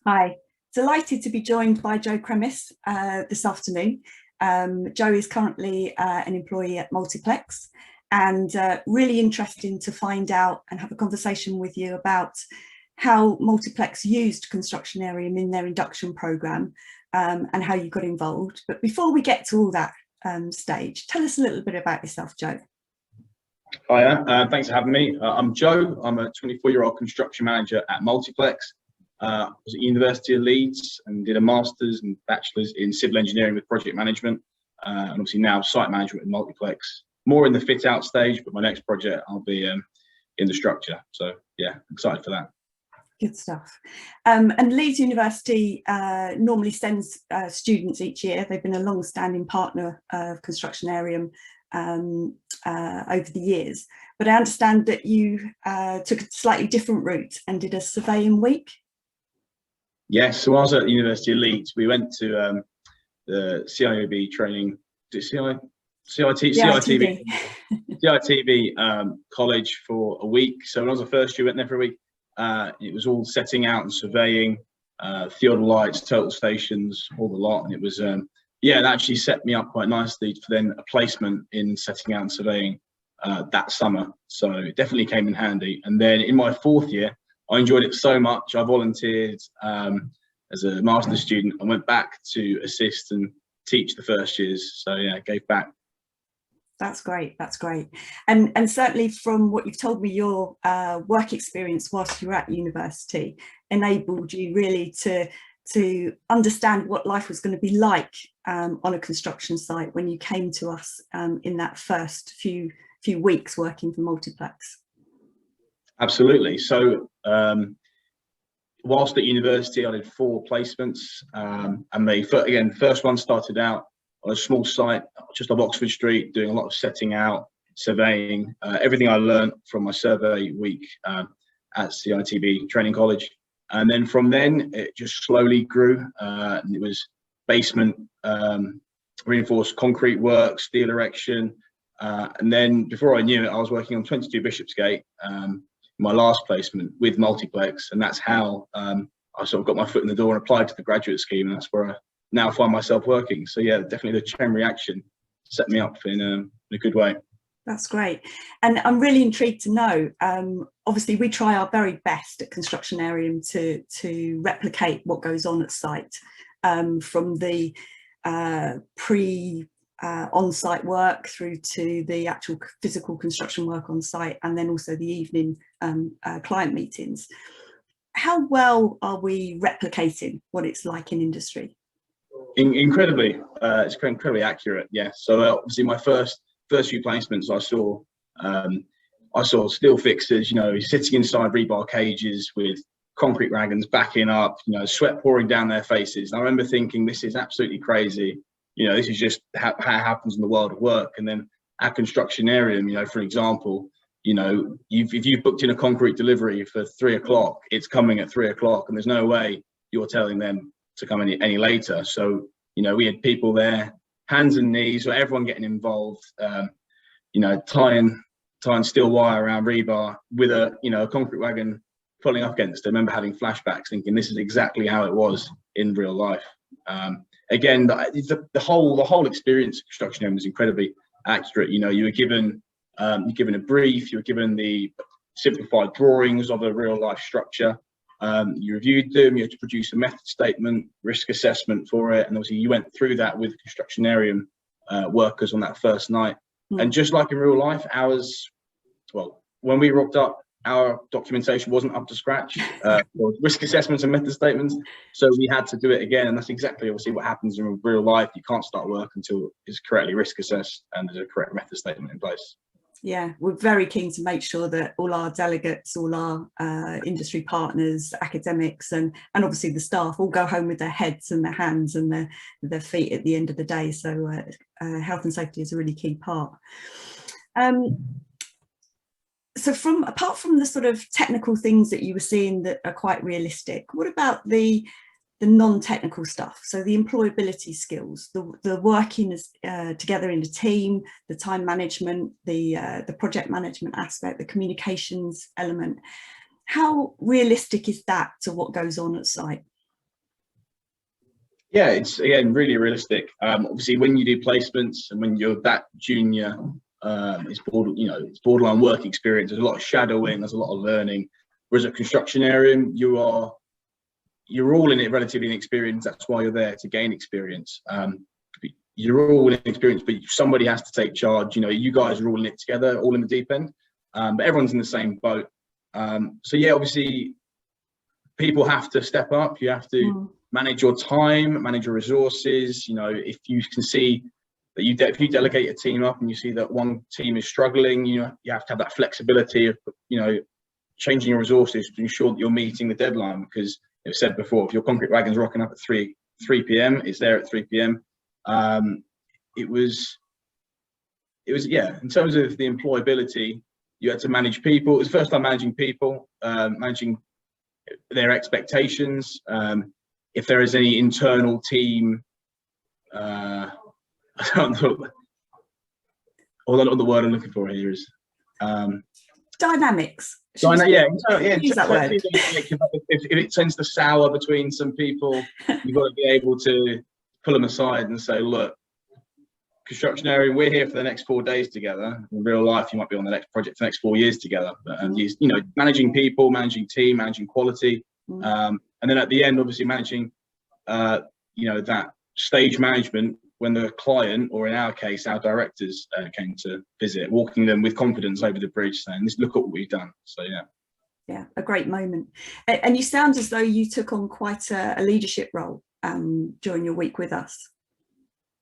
Hi, delighted to be joined by Joe Kremis this afternoon. Joe is currently an employee at Multiplex, and really interesting to find out and have a conversation with you about how Multiplex used Constructionarium in their induction programme, and how you got involved. But before we get to all that stage, tell us a little bit about yourself, Joe. Hiya, thanks for having me. I'm Joe. I'm a 24-year-old construction manager at Multiplex. I was at University of Leeds and did a master's and bachelor's in civil engineering with project management, and obviously now site management with Multiplex. More in the fit out stage, but my next project I'll be in the structure. So yeah, excited for that. Good stuff. And Leeds University normally sends students each year. They've been a long-standing partner of Constructionarium over the years. But I understand that you took a slightly different route and did a surveying week. Yes, so when I was at the University of Leeds, we went to the CIOB training, CITB college for a week. So when I was a first year, went there for a week. It was all setting out and surveying, theodolites, total stations, all the lot. And it was, yeah, it actually set me up quite nicely for then a placement in setting out and surveying that summer. So it definitely came in handy. And then in my fourth year, I enjoyed it so much. I volunteered as a master's student and went back to assist and teach the first years. So yeah, gave back. That's great. That's great. And certainly from what you've told me, your work experience whilst you were at university enabled you really to understand what life was going to be like on a construction site when you came to us in that first few weeks working for Multiplex. Absolutely. So whilst at university, I did 4 placements, and the first one started out on a small site just off Oxford Street, doing a lot of setting out, surveying, everything I learned from my survey week at CITB Training College. And then from then, it just slowly grew. And it was basement, reinforced concrete work, steel erection. And then before I knew it, I was working on 22 Bishopsgate, my last placement with Multiplex. And that's how I sort of got my foot in the door and applied to the graduate scheme. And that's where I now find myself working. So yeah, definitely the chain reaction set me up in a good way. That's great. And I'm really intrigued to know, obviously we try our very best at Constructionarium to replicate what goes on at site, from the on-site work through to the actual physical construction work on site, and then also the evening client meetings. How well are we replicating what it's like in industry? Incredibly, it's incredibly accurate. Yeah. So obviously my first few placements, I saw steel fixers, you know, sitting inside rebar cages with concrete wagons backing up, you know, sweat pouring down their faces. And I remember thinking, this is absolutely crazy. You know, this is just how it happens in the world of work. And then at Constructionarium, you know, for example, you know, if you've booked in a concrete delivery for 3 o'clock, it's coming at 3 o'clock, and there's no way you're telling them to come any later. So, you know, we had people there, hands and knees, so everyone getting involved, you know, tying steel wire around rebar with a concrete wagon pulling up against it. I remember having flashbacks thinking this is exactly how it was in real life. Again, the whole experience of Constructionarium was incredibly accurate. You know, you were given a brief, you were given the simplified drawings of a real life structure. You reviewed them, you had to produce a method statement, risk assessment for it, and obviously you went through that with Constructionarium workers on that first night. And just like in real life, when we rocked up, our documentation wasn't up to scratch, risk assessments and method statements, so we had to do it again. And that's exactly obviously what happens in real life. You can't start work until it's correctly risk assessed and there's a correct method statement in place. Yeah, we're very keen to make sure that all our delegates, all our industry partners, academics, and obviously the staff all go home with their heads and their hands and their feet at the end of the day. So health and safety is a really key part. So apart from the sort of technical things that you were seeing that are quite realistic, what about the non-technical stuff? So the employability skills, the working together in a team, the time management, the project management aspect, the communications element. How realistic is that to what goes on at site? Yeah, it's again really realistic. Obviously, when you do placements and when you're that junior, it's it's borderline work experience. There's a lot of shadowing, there's a lot of learning. Whereas at Constructionarium, you're all in it relatively inexperienced. That's why you're there, to gain experience. You're all inexperienced, but somebody has to take charge. You guys are all in it together, all in the deep end, but everyone's in the same boat. So yeah, obviously, people have to step up. You have to manage your time, manage your resources. If you can see that if you delegate a team up and you see that one team is struggling, you have to have that flexibility of changing your resources to ensure that you're meeting the deadline. Because I've said before, if your concrete wagon's rocking up at 3 p.m, it's there at 3 p.m. It was in terms of the employability, you had to manage people. It was the first time managing people, managing their expectations. If there is any internal team, I don't know, all the word I'm looking for here is dynamics. Yeah. Use that word. If it tends to sour between some people, you've got to be able to pull them aside and say, look, Constructionarium, we're here for the next 4 days together. In real life, you might be on the next project for the next 4 years together. But managing people, managing team, managing quality, and then at the end, obviously managing, that stage management when the client, or in our case, our directors, came to visit, walking them with confidence over the bridge, saying, "Look at what we've done." So yeah, a great moment. And you sound as though you took on quite a leadership role during your week with us.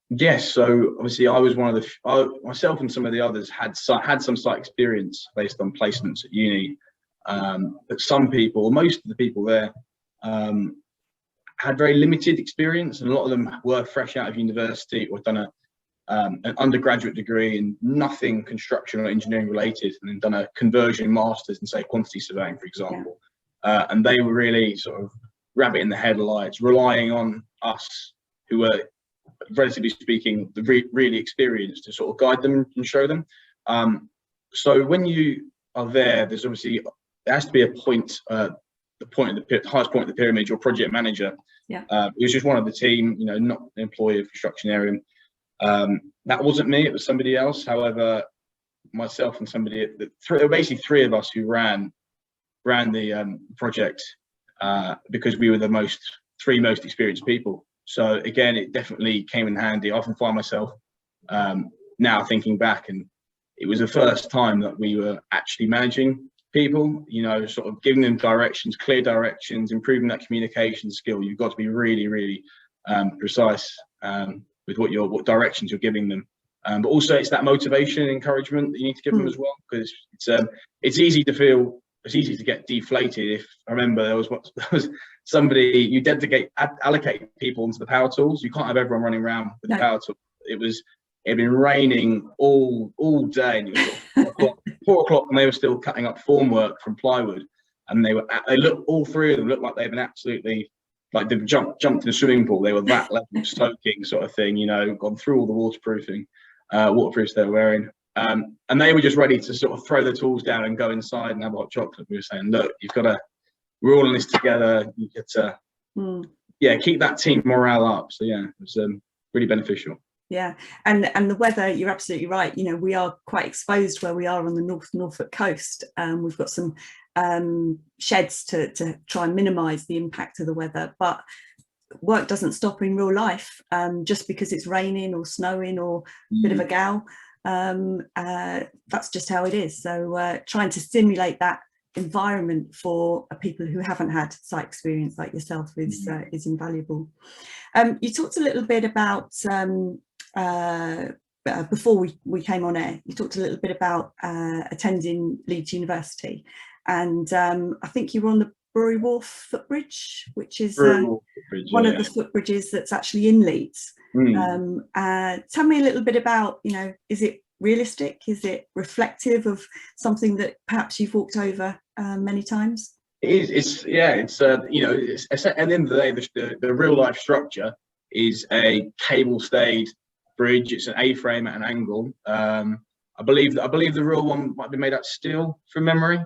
Yes, so obviously I was one of myself and some of the others had some site experience based on placements at uni, but some people, or most of the people there, had very limited experience, and a lot of them were fresh out of university or done an undergraduate degree in nothing construction or engineering related, and then done a conversion masters in, say, quantity surveying, for example. And they were really sort of rabbit in the headlights, relying on us, who were, relatively speaking, really experienced, to sort of guide them and show them. So when you are there has to be a point, the highest point of the pyramid, your project manager. It was just one of the team, not an employee of Constructionarium. That wasn't me, it was somebody else. However, myself and somebody, there were basically three of us who ran the project, because we were the three most experienced people. So again, it definitely came in handy. I often find myself now thinking back, and it was the first time that we were actually managing people, sort of giving them directions, clear directions, improving that communication skill. You've got to be really, really precise with what directions you're giving them. But also it's that motivation and encouragement that you need to give them as well, because it's easy to get deflated. If I remember, there was somebody, you allocate people into the power tools. You can't have everyone running around with the power tools. It had been raining all day, and it was 4 o'clock, and they were still cutting up formwork from plywood, and all three of them looked like they'd been absolutely, like they've jumped in a swimming pool. They were that level of soaking sort of thing, gone through all the waterproofs they were wearing. And they were just ready to sort of throw the tools down and go inside and have hot chocolate. We were saying, look, we're all in this together. You get to, keep that team morale up. So yeah, it was really beneficial. Yeah, and the weather, you're absolutely right. We are quite exposed where we are on the Norfolk coast. We've got some sheds to try and minimise the impact of the weather, but work doesn't stop in real life just because it's raining or snowing or a bit of a gale. That's just how it is. So trying to stimulate that environment for people who haven't had site experience like yourself is invaluable. You talked a little bit about before we came on air, you talked a little bit about attending Leeds University, and I think you were on the Brewery Wharf footbridge, which is one of the footbridges that's actually in Leeds. Tell me a little bit about, is it realistic? Is it reflective of something that perhaps you've walked over many times? It's at the end of the day, the real life structure is a cable stayed bridge. It's an A-frame at an angle. I believe the real one might be made out of steel from memory.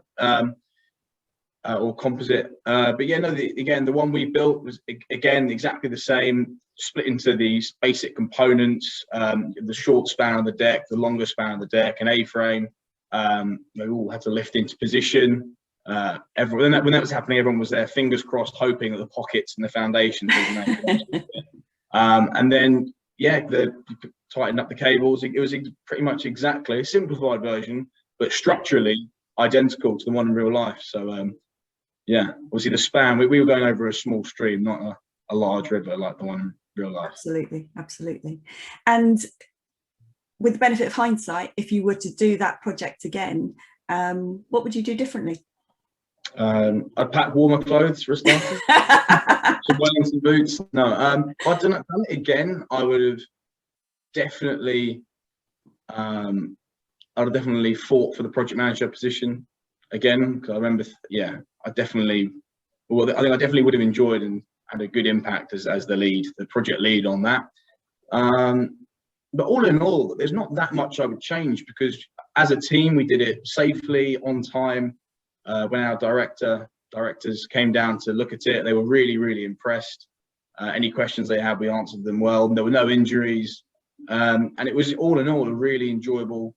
or composite. But yeah, no, again, the one we built was again exactly the same, split into these basic components, the short span on the deck, the longer span on the deck, an A-frame. They all had to lift into position. When that was happening, everyone was there, fingers crossed, hoping that the pockets and the foundations would and then, yeah, you could tighten up the cables. It was pretty much exactly a simplified version, but structurally identical to the one in real life. So, yeah, obviously the span, we were going over a small stream, not a large river like the one in real life. Absolutely, absolutely. And with the benefit of hindsight, if you were to do that project again, what would you do differently? I'd pack warmer clothes for a starter. Some Wellington boots. No, if I'd done it again, I would have definitely, fought for the project manager position again, because I remember, yeah, I definitely would have enjoyed and had a good impact as the project lead on that. But all in all, there's not that much I would change, because as a team, we did it safely, on time. When our directors came down to look at it, they were really, really impressed. Any questions they had, we answered them well. There were no injuries. And it was all in all a really enjoyable,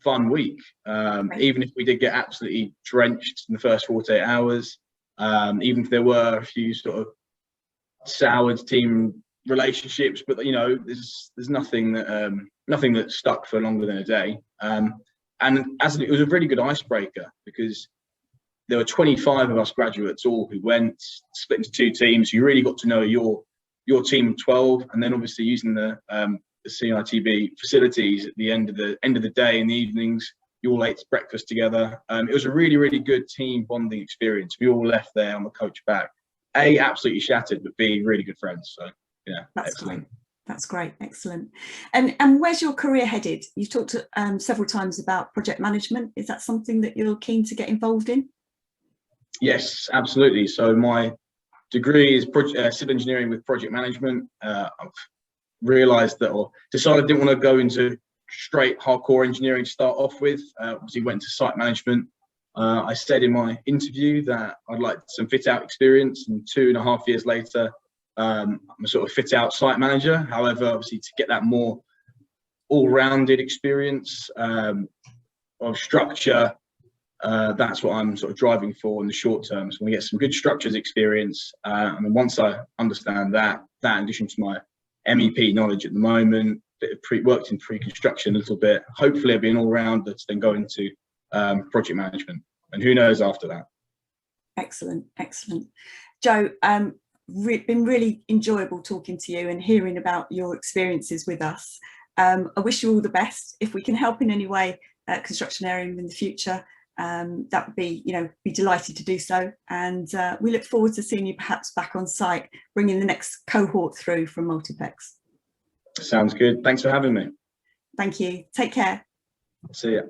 fun week. Even if we did get absolutely drenched in the first 48 hours, even if there were a few sort of soured team relationships, but you know, there's nothing that stuck for longer than a day. And as it was a really good icebreaker, because there were 25 of us graduates all who went, split into two teams. You really got to know your team of 12, and then obviously using the CITB facilities at the end of the day, in the evenings, you all ate breakfast together. It was a really, really good team bonding experience. We all left there on the coach back, A, absolutely shattered, but B, really good friends. So yeah, that's excellent. Great. That's great, excellent. And where's your career headed? You've talked several times about project management. Is that something that you're keen to get involved in? Yes, absolutely. So my degree is civil engineering with project management. I've realised that, or decided I didn't want to go into straight hardcore engineering to start off with. Obviously went to site management. I said in my interview that I'd like some fit out experience, and 2.5 years later, I'm a sort of fit out site manager. However, obviously to get that more all-rounded experience of structure, that's what I'm sort of driving for in the short term. So we get some good structures experience, and then once I understand that in addition to my MEP knowledge at the moment, worked in pre-construction a little bit, hopefully I'll be an all-rounder to then go into project management, and who knows after that. Excellent, excellent. Joe, been really enjoyable talking to you and hearing about your experiences with us. I wish you all the best. If we can help in any way at Constructionarium in the future, that would be, be delighted to do so. And we look forward to seeing you perhaps back on site, bringing the next cohort through from Multiplex. Sounds good. Thanks for having me. Thank you. Take care. See ya.